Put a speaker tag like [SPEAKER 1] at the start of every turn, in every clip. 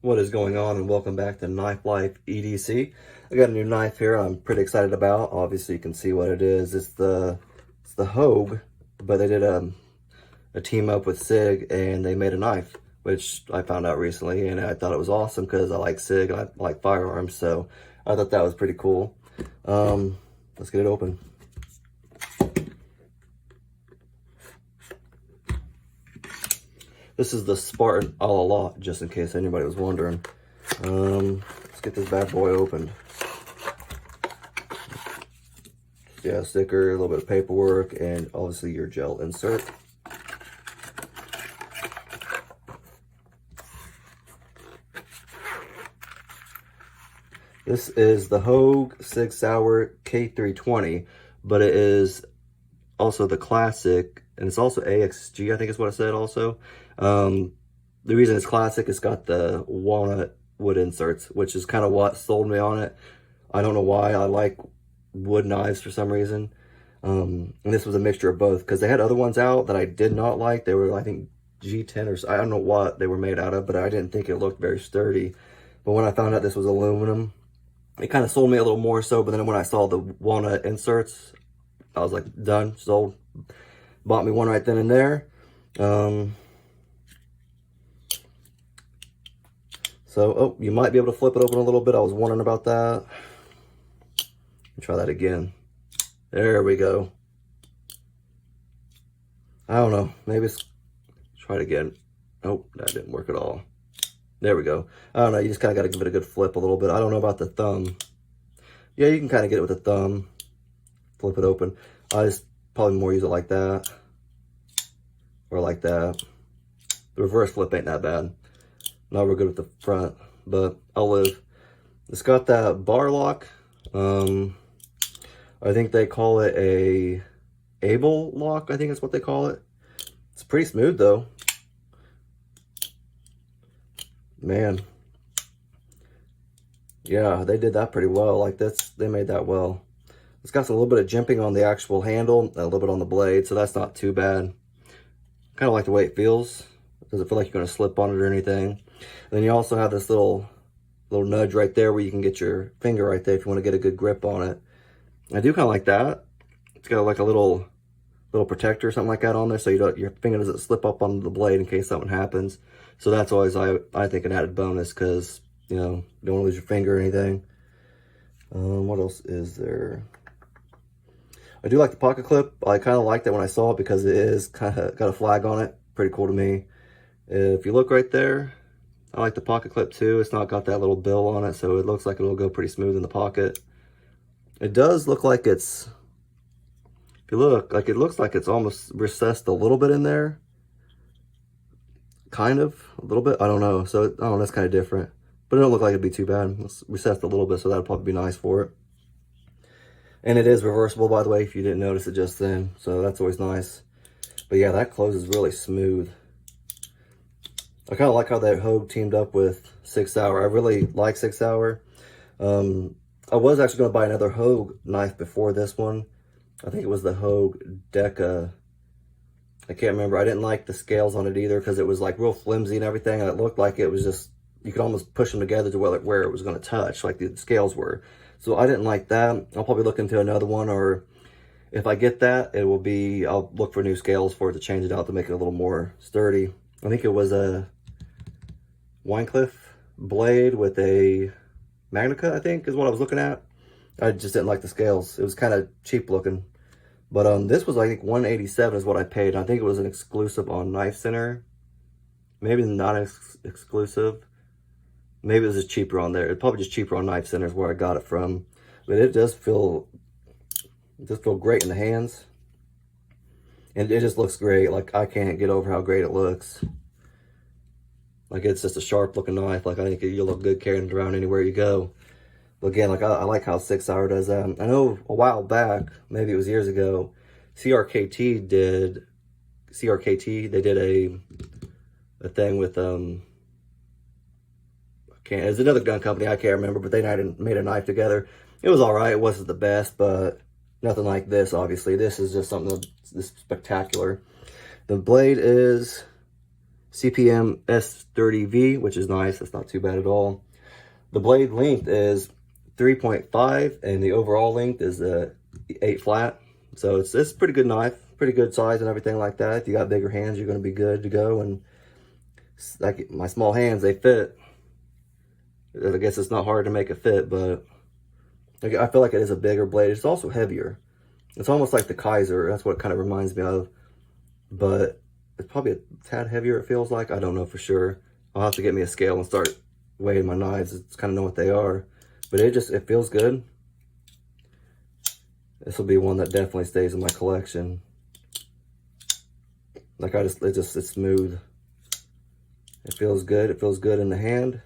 [SPEAKER 1] What is going on, and welcome back to Knife Life EDC. I got a new knife here I'm pretty excited about. Obviously you can see what it is. It's the Hogue, but they did a team up with Sig and they made a knife, which I found out recently, and I thought it was awesome because I like Sig and I like firearms, so I thought that was pretty cool. Let's get it open. This is the Spartan a la la, just in case anybody was wondering. Let's get this bad boy opened. Yeah, sticker, a little bit of paperwork, and obviously your gel insert. This is the Hogue Sig Sauer K320, but it is also the classic, and it's also AXG, I think is what I said also. The reason it's classic, it's got the walnut wood inserts, which is kind of what sold me on it. I don't know why. I like wood knives for some reason. And this was a mixture of both, because they had other ones out that I did not like. They were, I think, G10 or I don't know what they were made out of, but I didn't think it looked very sturdy. But when I found out this was aluminum, it kind of sold me a little more so. But then when I saw the walnut inserts, I was like, done, sold. Bought me one right then and there. So, you might be able to flip it open a little bit. I was wondering about that. Try that again. There we go. I don't know. Maybe it's... Try it again. Oh, that didn't work at all. There we go. I don't know. You just kind of got to give it a good flip a little bit. I don't know about the thumb. Yeah, you can kind of get it with the thumb. Flip it open. I just probably more use it like that. Or like that. The reverse flip ain't that bad. Not real good with the front, but I'll live. It's got that bar lock. I think they call it a able lock. I think that's what they call it. It's pretty smooth though. Man. Yeah, they did that pretty well. Like this, they made that well. It's got a little bit of jimping on the actual handle, a little bit on the blade, so that's not too bad. Kind of like the way it feels. It doesn't feel like you're going to slip on it or anything. And then you also have this little nudge right there where you can get your finger right there if you want to get a good grip on it. I do kind of like that. It's got like a little protector or something like that on there, so your finger doesn't slip up on the blade in case something happens. So that's always, I think, an added bonus, because, you know, you don't want to lose your finger or anything. What else is there? I do like the pocket clip. I kind of liked it when I saw it because it is kind of got a flag on it. Pretty cool to me. If you look right there, I like the pocket clip too. It's not got that little bill on it, so it looks like it'll go pretty smooth in the pocket. It does look like it's, if you look, like it looks like it's almost recessed a little bit in there. Kind of, a little bit, I don't know. So, I don't know, that's kind of different. But it don't look like it'd be too bad. It's recessed a little bit, so that'll probably be nice for it. And it is reversible, by the way, if you didn't notice it just then. So that's always nice. But yeah, that closes really smooth. I kind of like how that Hogue teamed up with Sig Sauer. I really like Sig Sauer. I was actually going to buy another Hogue knife before this one. I think it was the Hogue Deca. I can't remember. I didn't like the scales on it either because it was like real flimsy and everything. And it looked like it was just, you could almost push them together to where it was going to touch, like the scales were. So I didn't like that. I'll probably look into another one, or if I get that, it will be, I'll look for new scales for it to change it out to make it a little more sturdy. I think it was a Winecliff blade with a Magnica, I think is what I was looking at. I just didn't like the scales. It was kind of cheap looking. But this was, I think, $187 is what I paid. I think it was an exclusive on Knife Center. Maybe not exclusive. Maybe it was just cheaper on there. It's probably just cheaper on Knife Center is where I got it from. But it does feel great in the hands. And it just looks great. Like, I can't get over how great it looks. Like, it's just a sharp looking knife. Like, I think you'll look good carrying it around anywhere you go. But again, like, I like how Sig Sauer does that. I know a while back, maybe it was years ago, CRKT, they did a thing with, it's another gun company, I can't remember, but they made a knife together. It was all right. It wasn't the best, but nothing like this, obviously. This is just something this spectacular. The blade is CPM S30V, which is nice. It's not too bad at all. The blade length is 3.5 and the overall length is 8 flat. So it's a pretty good knife, pretty good size and everything like that. If you got bigger hands, you're going to be good to go. And like my small hands, they fit. I guess it's not hard to make it fit, but I feel like it is a bigger blade. It's also heavier. It's almost like the Kaiser. That's what it kind of reminds me of. But it's probably a tad heavier, it feels like. I don't know for sure. I'll have to get me a scale and start weighing my knives. It's kind of know what they are. But it feels good. This will be one that definitely stays in my collection. Like it's smooth. It feels good. It feels good in the hand.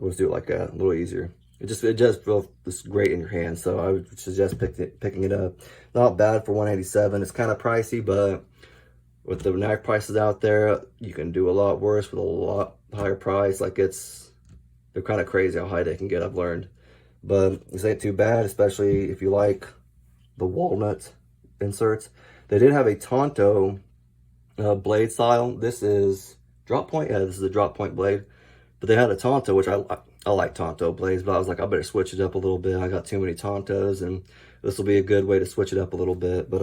[SPEAKER 1] I'll just do it like that, a little easier. It just feels great in your hand, so I would suggest picking it up. Not bad for $187. It's kind of pricey, but with the knife prices out there, you can do a lot worse with a lot higher price. Like they're kind of crazy how high they can get, I've learned. But this ain't too bad, especially if you like the walnut inserts. They did have a Tonto blade style. This is drop point. Yeah, this is a drop point blade. But they had a Tonto, which I like Tonto blades, but I was like, I better switch it up a little bit. I got too many Tontos, and this will be a good way to switch it up a little bit. But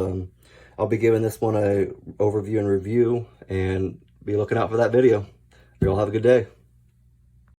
[SPEAKER 1] I'll be giving this one a overview and review, and be looking out for that video. Y'all have a good day.